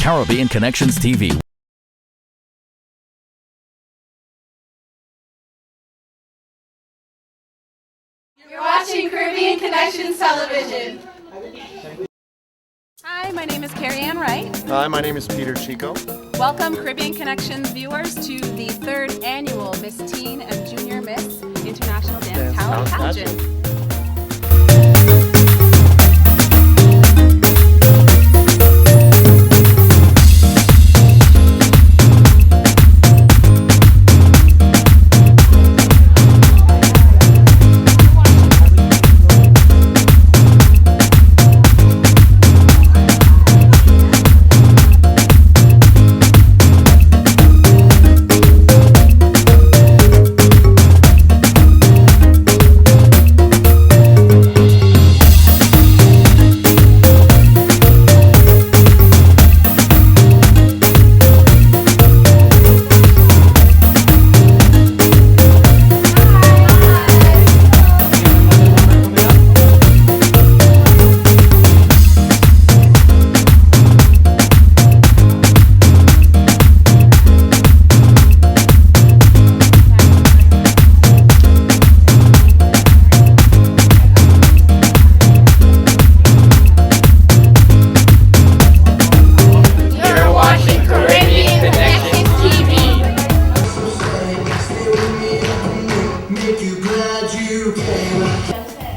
Caribbean Connections TV. You're watching Caribbean Connections Television. Hi, my name is Carrie Ann Wright. Hi, my name is Peter Chico. Welcome Caribbean Connections viewers to the 3rd annual Miss Teen and Junior Miss International Dance Talent Pageant.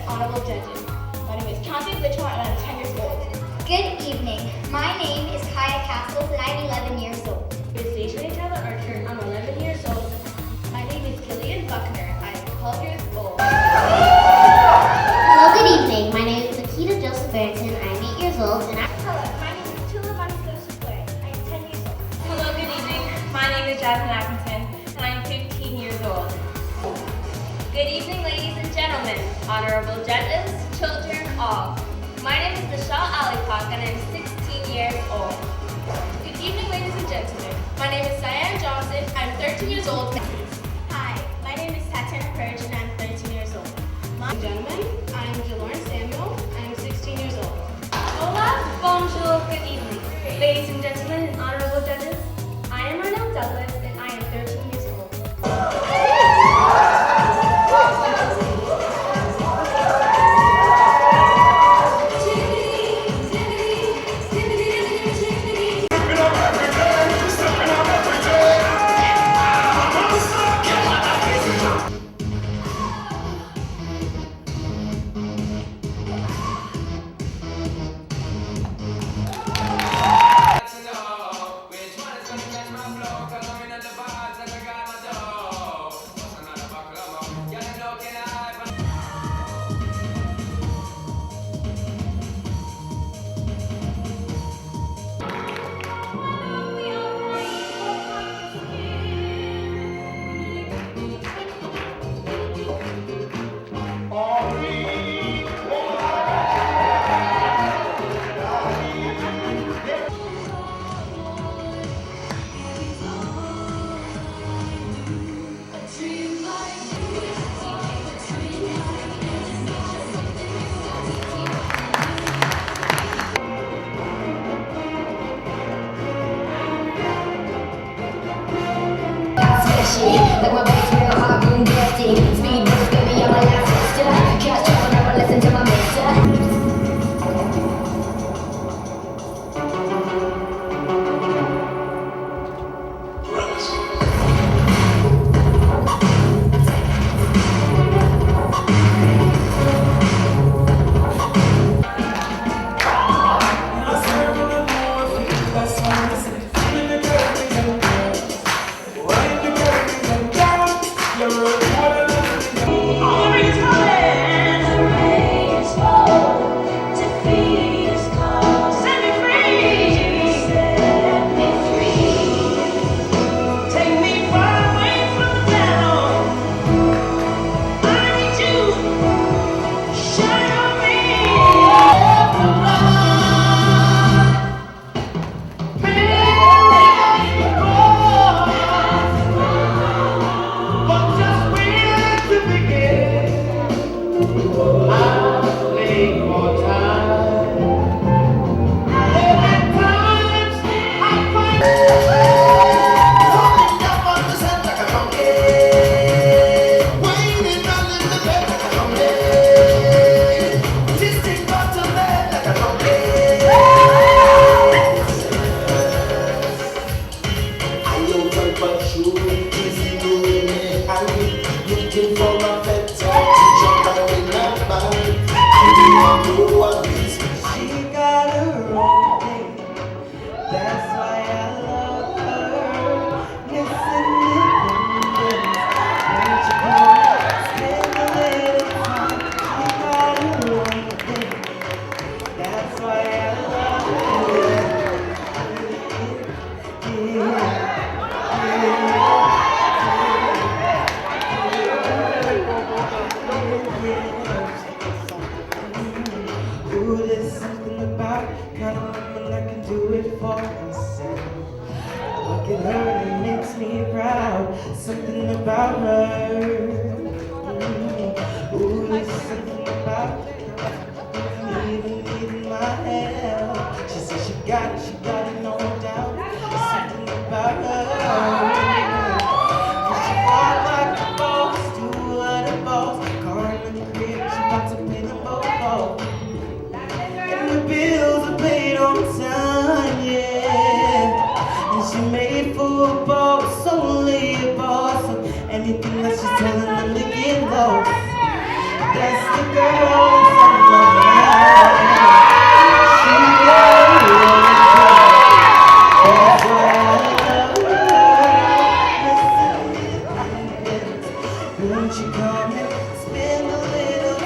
Honorable judges. My name is Contestant, and I'm 10 years old. Good evening. My name is Kaya Castles and I'm 11 years old. With Stationary Tyler Archer, I'm 11 years old. My name is Killian Buckner. I'm 12 years old. Hello, good evening. My name is Akita Joseph Barrington. I'm 8 years old and Hello, my name is Tula Joseph Blair. I'm 10 years old. Hello, good evening. My name is Jasmine Atkinson, and I'm 15 years old. Good evening, ladies and gentlemen, honorable judges, children all. My name is Michelle Alipak, and I'm 16 years old. Good evening, ladies and gentlemen. My name is Diane Johnson. I'm 13 years old. Hi, my name is Tatiana Purge and I'm 13 years old. Gentlemen, I'm Jalorn Samuel. I'm 16 years old. Hola, bonjour, good evening. Ladies and gentlemen, and honorable judges, I am Arnell Douglas, and I am 13 years old. like my bass real hard, boom, blasting. Speed boost, baby, I'm a last sister. Cash trouble, never listen to my mister. for myself. Look at her and it makes me proud. Something about her. Ooh, there's something about her. Even needing my help. She said she got it, no doubt. There's something about her. Cause she walk like a boss, do what a boss. Car in the crib, she about to pay them both off. And the bills are paid on time, yeah. And she made for a boss, only a boss. So anything that she's telling them to get lost. That's the girl from my mind. She got it. That's why I love her. Won't you come and spend a little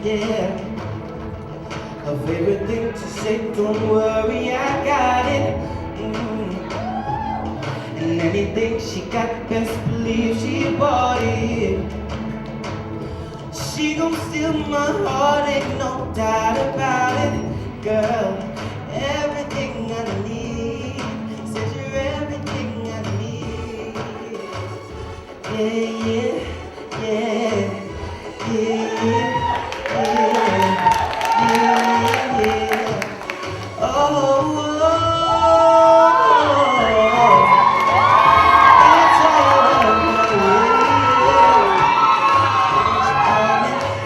yeah. Her favorite thing to say, don't worry, I got it. And anything she got, best believe she bought it. She gon' steal my heart, ain't no doubt about it. Girl, everything I need. Said you're everything I need. Yeah, yeah, yeah, yeah, yeah. Oh, that's all.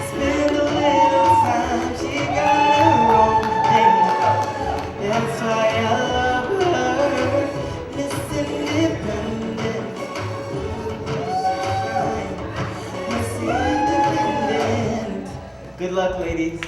Spend a little time. She got her own thing. That's why I love her. Miss Independent. Miss Independent. Good luck, ladies.